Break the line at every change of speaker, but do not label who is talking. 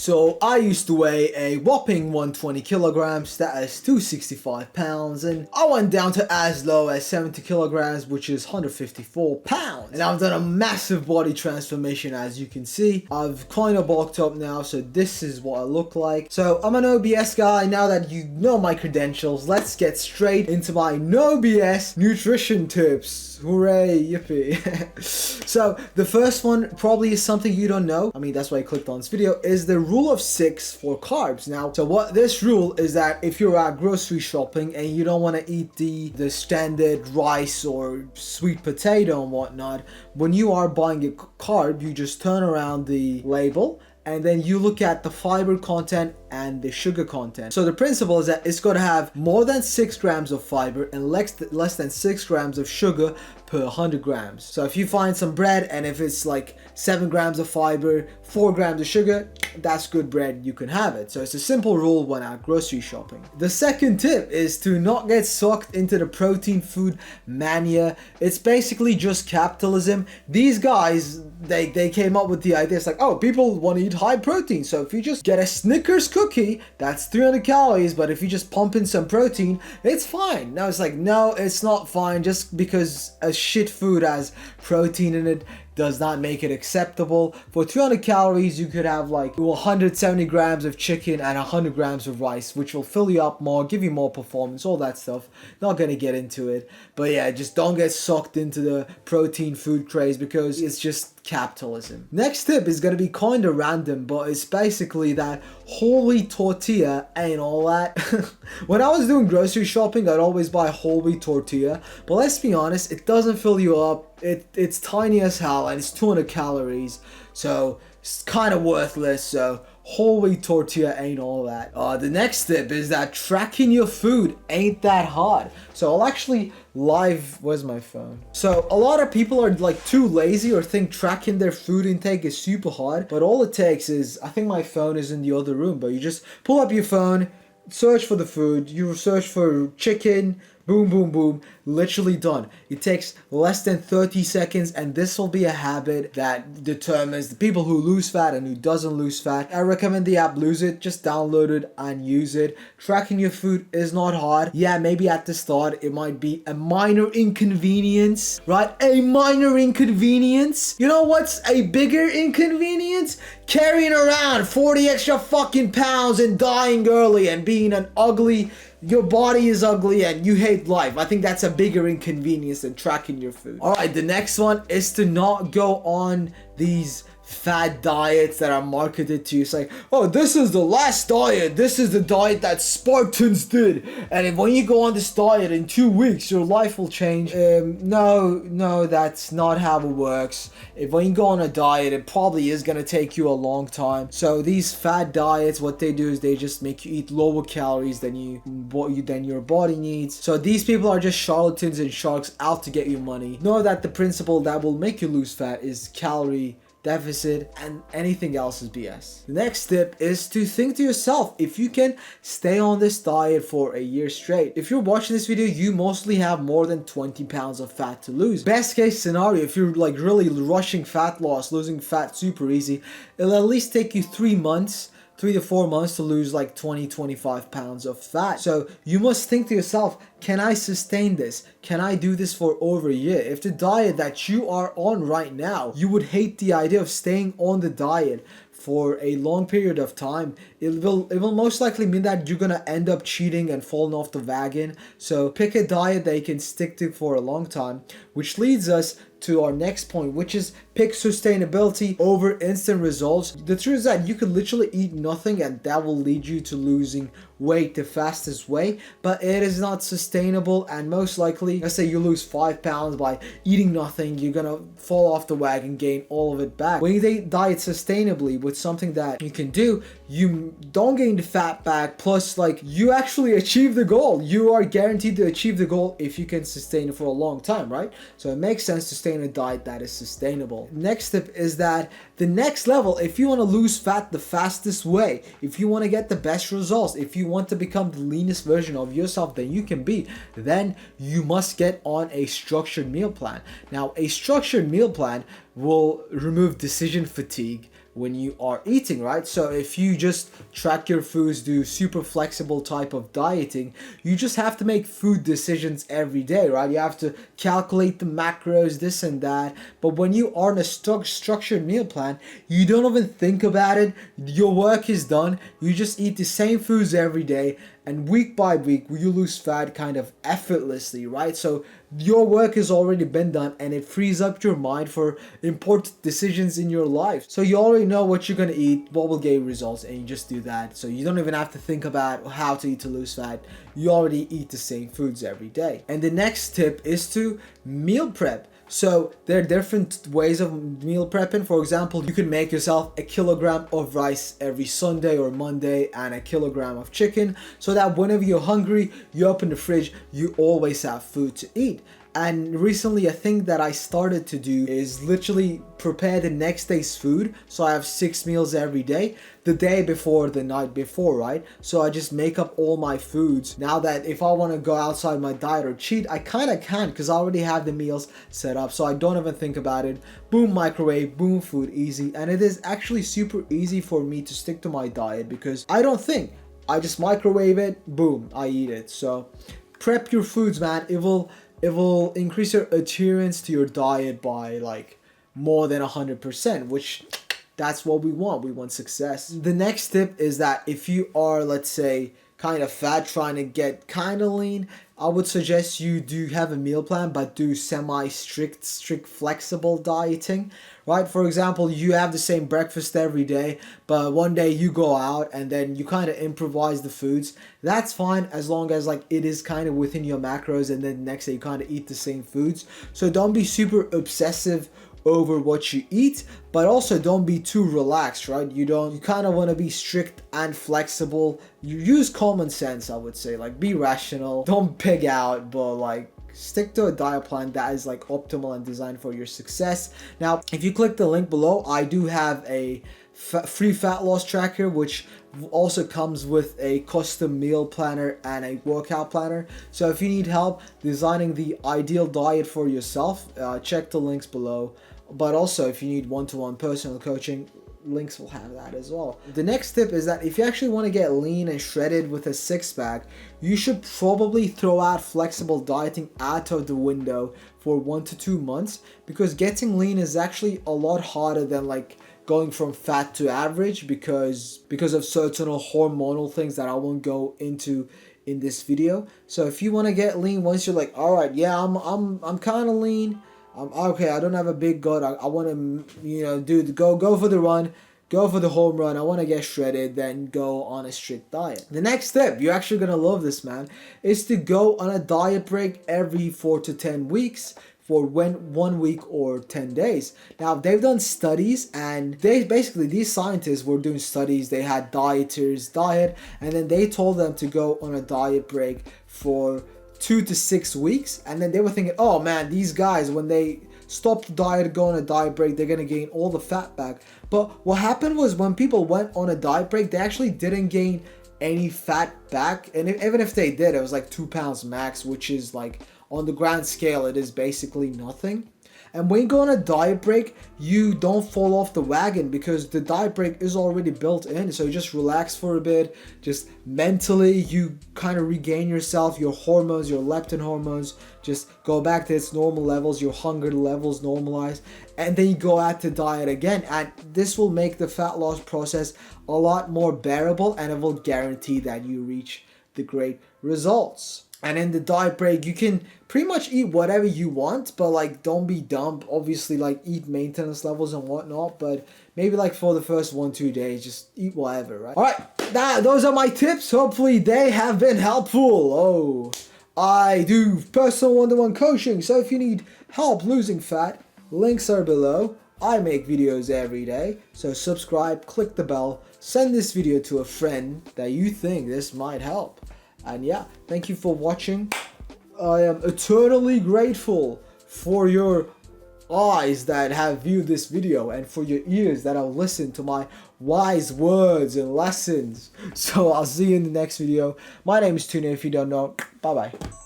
So I used to weigh a whopping 120 kilograms, that is 265 pounds, and I went down to as low as 70 kilograms, which is 154 pounds. And I've done a massive body transformation, as you can see. I've kind of bulked up now, so this is what I look like. So I'm an LBS guy. Now that you know my credentials, let's get straight into my no BS nutrition tips. Hooray, yippee. So the first one probably is something you don't know. I mean, that's why I clicked on this video, is the rule of 6 for carbs. Now, so what this rule is that if you're at grocery shopping and you don't want to eat the standard rice or sweet potato and whatnot, when you are buying a carb, you just turn around the label and then you look at the fiber content and the sugar content. So the principle is that it's going to have more than 6 grams of fiber and less than 6 grams of sugar per 100 grams. So if you find some bread and if it's like 7 grams of fiber, 4 grams of sugar, that's good bread, you can have it. So it's a simple rule when out grocery shopping. The second tip is to not get sucked into the protein food mania. It's basically just capitalism. These guys, they came up with the idea. It's like, oh, people want to eat high protein. So if you just get a Snickers cookie, that's 300 calories, but if you just pump in some protein, it's fine. Now it's like, no, it's not fine. Just because a shit food has protein in it does not make it acceptable. For 300 calories, you could have like 170 grams of chicken and 100 grams of rice, which will fill you up more, give you more performance, all that stuff. Not gonna get into it, but yeah, just don't get sucked into the protein food craze because it's just capitalism. Next tip is gonna be kind of random, but it's basically that whole wheat tortilla ain't all that. When I was doing grocery shopping, I'd always buy whole wheat tortilla, but let's be honest, it doesn't fill you up. It's tiny as hell and it's 200 calories, so it's kind of worthless. So whole wheat tortilla ain't all that. The next tip is that tracking your food ain't that hard. So I'll actually where's my phone? So a lot of people are like too lazy or think tracking their food intake is super hard, but all it takes is, I think my phone is in the other room, but you just pull up your phone, search for the food, you search for chicken, boom, boom, boom, literally done. It takes less than 30 seconds, and this will be a habit that determines the people who lose fat and who doesn't lose fat. I recommend the app Lose It. Just download it and use it. Tracking your food is not hard. Yeah, maybe at the start it might be a minor inconvenience, right? A minor inconvenience. You know what's a bigger inconvenience? Carrying around 40 extra fucking pounds and dying early and being an ugly, your body is ugly and you hate life. I think that's a bigger inconvenience than tracking your food. Alright, the next one is to not go on these fad diets that are marketed to you. It's like, oh, this is the last diet. This is the diet that Spartans did. And if when you go on this diet in 2 weeks, your life will change. No, that's not how it works. If when you go on a diet, it probably is going to take you a long time. So these fad diets, what they do is they just make you eat lower calories than your body needs. So these people are just charlatans and sharks out to get your money. Know that the principle that will make you lose fat is calorie deficit, and anything else is BS. The next tip is to think to yourself if you can stay on this diet for a year straight. If you're watching this video, you mostly have more than 20 pounds of fat to lose. Best case scenario, if you're like really rushing fat loss, losing fat super easy, it'll at least take you 3 to 4 months to lose like 20-25 pounds of fat. So you must think to yourself, can I sustain this? Can I do this for over a year? If the diet that you are on right now, you would hate the idea of staying on the diet for a long period of time, it will most likely mean that you're gonna end up cheating and falling off the wagon. So pick a diet that you can stick to for a long time, which leads us to our next point, which is pick sustainability over instant results. The truth is that you could literally eat nothing and that will lead you to losing weight the fastest way, but it is not sustainable. And most likely, let's say you lose 5 pounds by eating nothing, you're gonna fall off the wagon, gain all of it back. When you diet sustainably with something that you can do, you don't gain the fat back, plus like you actually achieve the goal. You are guaranteed to achieve the goal if you can sustain it for a long time, right? So it makes sense to stay in a diet that is sustainable. Next tip is that the next level, if you want to lose fat the fastest way, if you want to get the best results, if you want to become the leanest version of yourself that you can be, then you must get on a structured meal plan. Now, a structured meal plan will remove decision fatigue, when you are eating, right? So if you just track your foods, do super flexible type of dieting, you just have to make food decisions every day, right? You have to calculate the macros, this and that. But when you are in a structured meal plan, you don't even think about it. Your work is done. You just eat the same foods every day, and week by week you lose fat kind of effortlessly, right? So your work has already been done, and it frees up your mind for important decisions in your life. So you already know what you're gonna eat, what will get you results, and you just do that. So you don't even have to think about how to eat to lose fat. You already eat the same foods every day. And the next tip is to meal prep. So there are different ways of meal prepping. For example, you can make yourself a kilogram of rice every Sunday or Monday and a kilogram of chicken, so that whenever you're hungry, you open the fridge, you always have food to eat. And recently, a thing that I started to do is literally prepare the next day's food. So I have 6 meals every day, the day before, the night before, right? So I just make up all my foods. Now that if I want to go outside my diet or cheat, I kind of can, because I already have the meals set up. So I don't even think about it. Boom, microwave, boom, food, easy. And it is actually super easy for me to stick to my diet, because I don't think. I just microwave it, boom, I eat it. So prep your foods, man. It will increase your adherence to your diet by like more than 100%, which that's what we want. We want success. The next tip is that if you are, let's say, kind of fat, trying to get kind of lean, I would suggest you do have a meal plan, but do strict flexible dieting, right? For example, you have the same breakfast every day, but one day you go out and then you kind of improvise the foods. That's fine, as long as like it is kind of within your macros, and then the next day you kind of eat the same foods. So don't be super obsessive over what you eat, but also don't be too relaxed, right? You kind of want to be strict and flexible. You use common sense, I would say. Like, be rational, don't pig out, but like stick to a diet plan that is like optimal and designed for your success. Now, if you click the link below, I do have a free fat loss tracker, which also comes with a custom meal planner and a workout planner. So if you need help designing the ideal diet for yourself, check the links below. But also, if you need one-to-one personal coaching, links will have that as well. The next tip is that if you actually want to get lean and shredded with a six-pack, you should probably throw out flexible dieting out of the window for 1 to 2 months, because getting lean is actually a lot harder than like going from fat to average, because of certain hormonal things that I won't go into in this video. So if you want to get lean, once you're like, all right, yeah, I'm kind of lean, okay, I don't have a big gut, I want to go for the run, go for the home run, I want to get shredded, then go on a strict diet. The next step, you're actually gonna love this, man, is to go on a diet break every 4 to 10 weeks for 1 week or 10 days. Now, they've done studies, and these scientists were doing studies. They had dieters diet, and then they told them to go on a diet break for 2 to 6 weeks. And then they were thinking, oh man, these guys, when they stop the diet, go on a diet break, they're gonna gain all the fat back. But what happened was, when people went on a diet break, they actually didn't gain any fat back. And even if they did, it was like 2 pounds max, which is like, on the grand scale, it is basically nothing. And when you go on a diet break, you don't fall off the wagon, because the diet break is already built in. So you just relax for a bit, just mentally you kind of regain yourself, your hormones, your leptin hormones just go back to its normal levels, your hunger levels normalize, and then you go out to diet again. And this will make the fat loss process a lot more bearable, and it will guarantee that you reach the great results. And in the diet break, you can pretty much eat whatever you want, but like, don't be dumb. Obviously, like, eat maintenance levels and whatnot, but maybe like for the first 1-2 days, just eat whatever, right? All right, those are my tips. Hopefully they have been helpful. Oh, I do personal one-to-one coaching, so if you need help losing fat, links are below. I make videos every day, so subscribe, click the bell, send this video to a friend that you think this might help. And yeah, thank you for watching. I am eternally grateful for your eyes that have viewed this video, and for your ears that have listened to my wise words and lessons. So I'll see you in the next video. My name is Tuna, if you don't know. Bye bye.